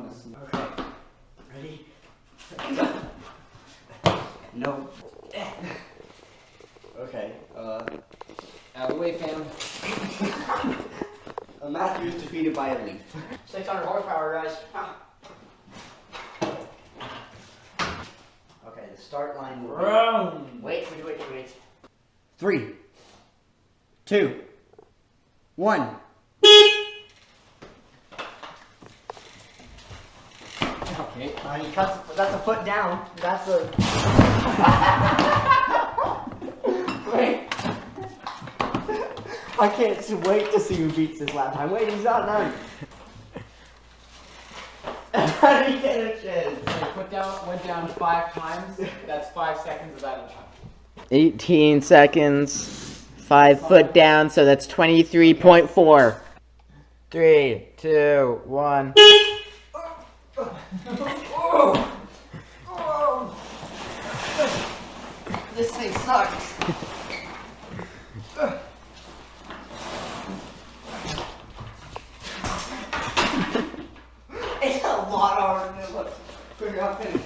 Okay. Ready? No. Okay. Out of the way, fam. Matthew is defeated by a leaf. 600 horsepower, guys. Okay, the start line will Run. Wait. 3, 2, 1. Okay. He cuts. That's a foot down. That's a. Wait. I can't wait to see who beats this lap time. Wait, he's not done. How did he get a chance? Foot down, went down 5 times. That's 5 seconds of that time. 18 seconds. 5 foot down, so that's 23.4. 3, 2, 1. This thing sucks. It's a lot harder than it looks. Figure out finish.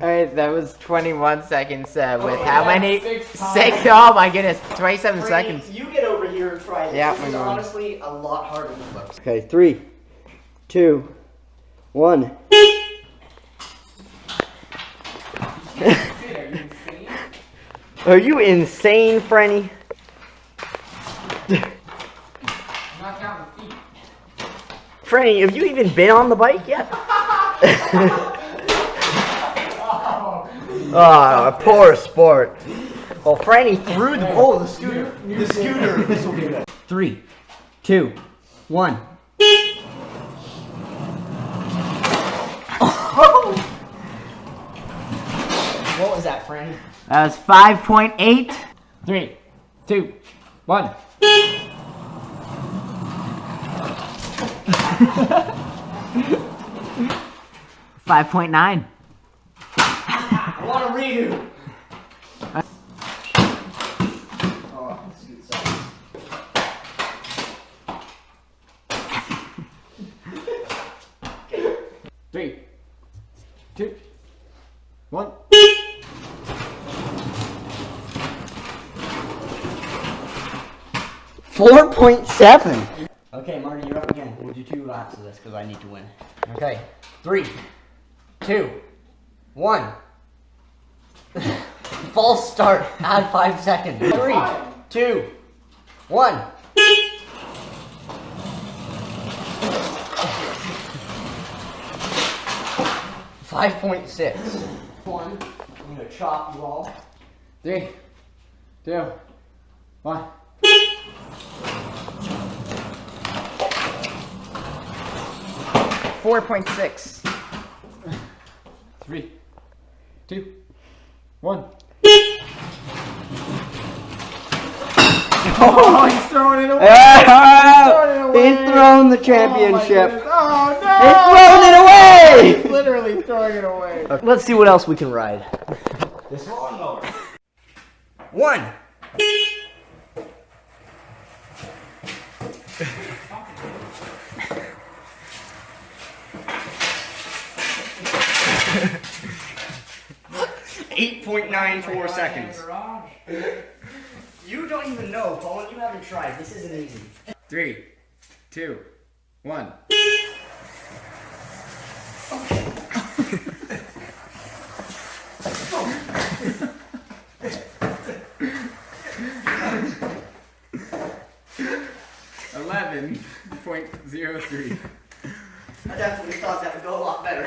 Alright, that was 21 seconds with how yeah, many? 6 times. 6? Oh my goodness, 27 Franny, seconds. You get over here and try this. Yeah, This is we're going. honestly a lot harder than it looks. Okay, 3, 2, 1. Are you insane, Franny? I'm not counting feet. Franny, have you even been on the bike yet? Oh, poor sport. Well, Franny threw the ball. Oh, the scooter. The scooter. This will be good. 3, 2, 1. What was that, Franny? That was 5.8. 3, 2, 1. 5.9. I want a redo. Oh, this dude sucks. Okay. 3, 2, 1. 4.7. Okay, Marty, you're up again. We'll do 2 laps of this because I need to win. Okay. 3, 2, 1. False start. Add 5 seconds. 3, 2, 1. 5.6. 1. I'm gonna chop you all. 3, 2, 1. 4.6. 3, 2, 1. Oh, he's throwing it away! He's throwing the championship. Oh, no! He's throwing it away! He's literally throwing it away. Let's see what else we can ride. This lawnmower. 1. .94 seconds. You don't even know, Colin. You haven't tried. This isn't easy. 3, 2, 1. .03. I definitely thought that would go a lot better.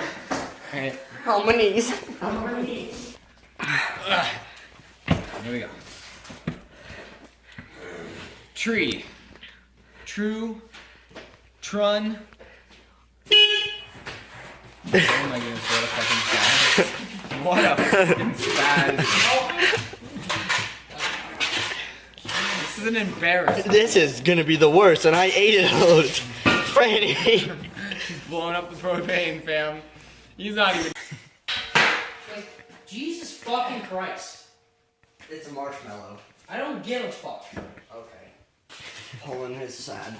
Alright, How many? How many? here we go. Tree. True. Trun. Oh my goodness, what a fucking spaz. What a fucking spaz. This is an embarrassment. This is gonna be the worst, and I ate it all. Franny. He's blowing up the propane, fam. He's not even. Like, Jesus fucking Christ. It's a marshmallow. I don't give a fuck. Okay. pulling his sad.